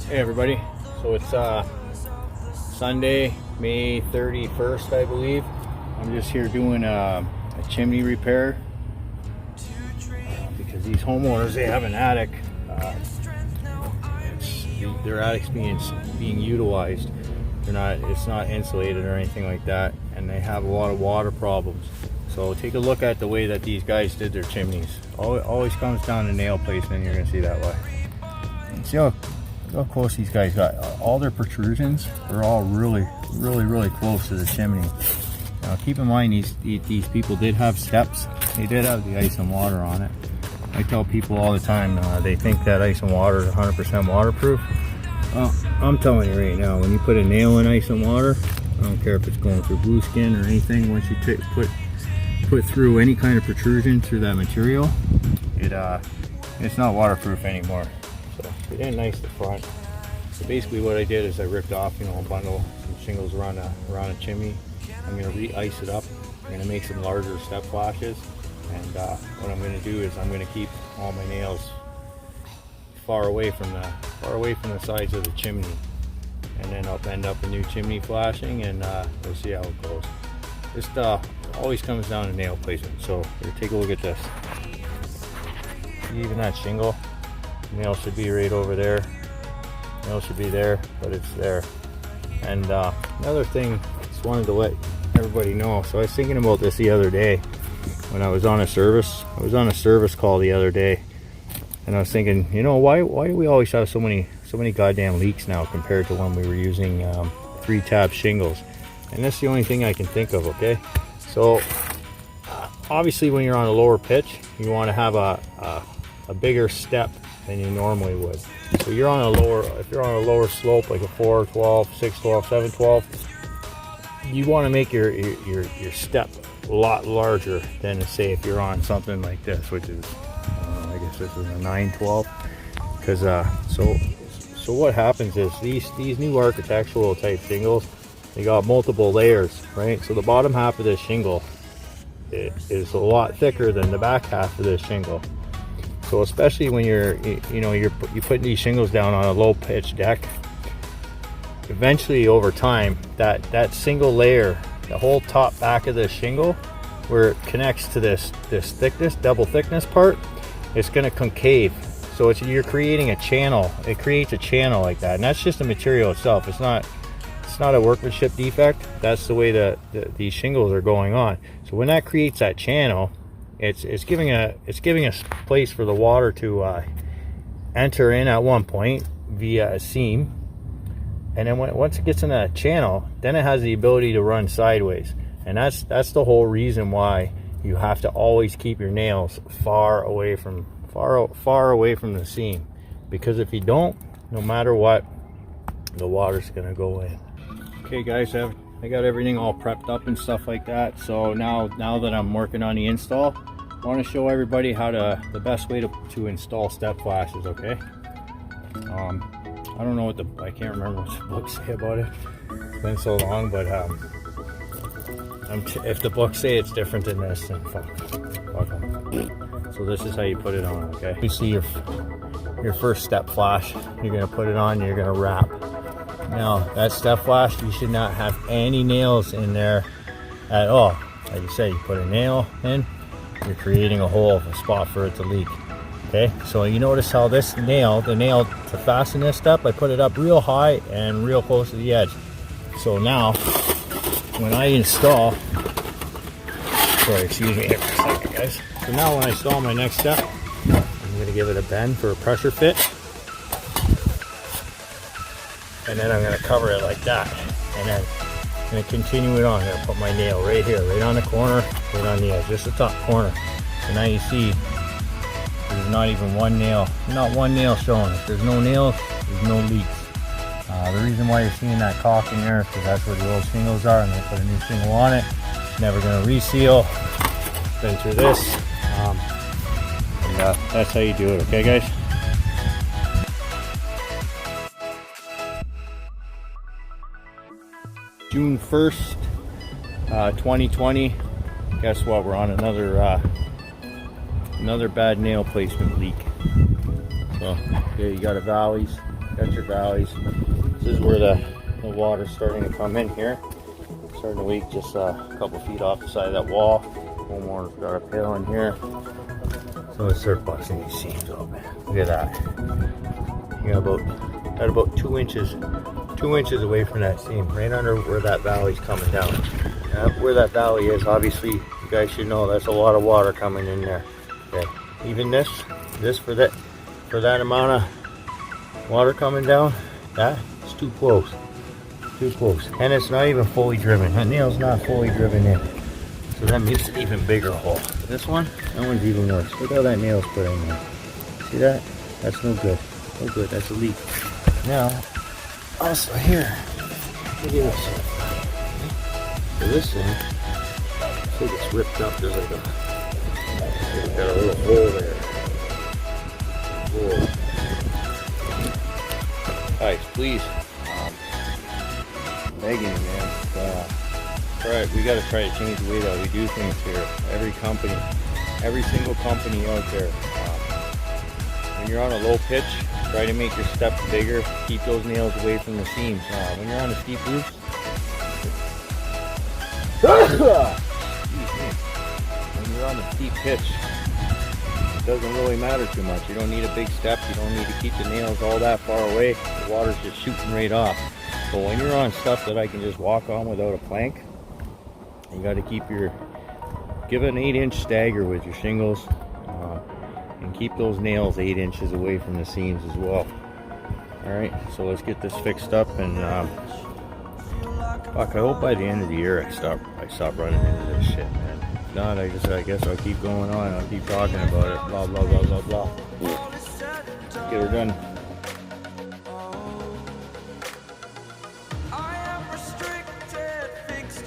Hey everybody, so it's Sunday, May 31st, I believe. I'm just here doing a chimney repair because these homeowners, they have an attic. Their attic's being utilized. It's not insulated or anything like that, and they have a lot of water problems. So take a look at the way that these guys did their chimneys. Always comes down to nail placement. You're gonna see that way. See how close these guys got. All their protrusions are all really close to the chimney. Now keep in mind, these people did have steps. They did have the ice and water on it. I tell people all the time, they think that ice and water is 100% waterproof. Well, I'm telling you right now, when you put a nail in ice and water, I don't care if it's going through blue skin or anything, once you put through any kind of protrusion through that material, it's not waterproof anymore. So it ain't nice the front. So basically what I did is I ripped off, a bundle, some shingles around a chimney. I'm gonna re-ice it up. I'm gonna make some larger step flashes, and what I'm gonna do is I'm gonna keep all my nails far away from the sides of the chimney, and then I'll end up a new chimney flashing, and we'll see how it goes. This always comes down to nail placement. So here, take a look at this. Even that shingle, nail should be right over there. Nail should be there, but it's there. And another thing, just wanted to let everybody know. So I was thinking about this the other day when I was on a service. I was on a service call the other day, and I was thinking, why do we always have so many goddamn leaks now compared to when we were using 3-tab shingles? And that's the only thing I can think of. Okay, so obviously when you're on a lower pitch, you want to have a bigger step than you normally would. So if you're on a lower slope, like a 412, 612, 712, you want to make your step a lot larger than, say, if you're on something like this, which is I guess this is a 912. Because so what happens is these new architectural type shingles, they got multiple layers, right? So the bottom half of this shingle is a lot thicker than the back half of this shingle. So especially when you're putting these shingles down on a low pitch deck, eventually over time that single layer, the whole top back of this shingle, where it connects to this thickness, double thickness part, it's going to concave. So you're creating a channel. It creates a channel like that, and that's just the material itself. It's not a workmanship defect. That's the way these shingles are going on. So when that creates that channel, it's giving a place for the water to enter in at one point via a seam, and then once it gets in that channel, then it has the ability to run sideways. And that's the whole reason why you have to always keep your nails far away from the seam, because if you don't, no matter what, the water's gonna go in. Okay guys, I got everything all prepped up and stuff like that. So now that I'm working on the install, I want to show everybody the best way to install step flashes. Okay, I don't know I can't remember what the books say about it. It's been so long, but if the books say it's different than this, then fuck them. So this is how you put it on. Okay, you see your first step flash, you're gonna put it on, you're gonna wrap. Now that step flash, you should not have any nails in there at all. Like you said, you put a nail in, you're creating a hole, a spot for it to leak. Okay, so you notice how the nail to fasten this step, I put it up real high and real close to the edge. So now when I install, excuse me here for a second guys. So now when I install my next step, I'm going to give it a bend for a pressure fit. And then I'm going to cover it like that, and then I'm going to continue it on. I'm going to put my nail right here, right on the corner, right on the edge, just the top corner. So now you see there's not even one nail, not one nail showing. If there's no nails, there's no leaks. The reason why you're seeing that caulk in there is because that's where the old shingles are, and they put a new shingle on it. It's never going to reseal. Been through this, and that's how you do it. Okay guys. June 1st, 2020. Guess what? We're on another bad nail placement leak. So yeah, you got valleys, got your valleys. This is where the water's starting to come in here. Starting to leak just a couple feet off the side of that wall. One more got a pail in here. So let's start busting these seams open. Look at that. You got about 2 inches away from that seam, right under where that valley's coming down. Where that valley is, obviously, you guys should know that's a lot of water coming in there. Okay. Even this for that amount of water coming down, that's too close. Too close. And it's not even fully driven. That nail's not fully driven in. So that makes an even bigger hole. This one, that one's even worse. Look how that nail's put in there. See that? That's no good. No good. That's a leak. Now, also here, look at this. So this thing, I think it's ripped up. There's like got a little hole there. Whoa. Guys, please. Begging you, man. Alright, we gotta try to change the way that we do things here. Every single company out there. When you're on a low pitch, try to make your steps bigger. Keep those nails away from the seams. When you're on a steep roof, when you're on a steep pitch, it doesn't really matter too much. You don't need a big step. You don't need to keep the nails all that far away. The water's just shooting right off. So when you're on stuff that I can just walk on without a plank, you got to give an 8-inch stagger with your shingles, and keep those nails 8 inches away from the seams as well. Alright, so let's get this fixed up, and fuck, I hope by the end of the year I stop running into this shit, man. If not, I guess I'll keep going on. I'll keep talking about it. Blah blah blah blah blah. Get her done.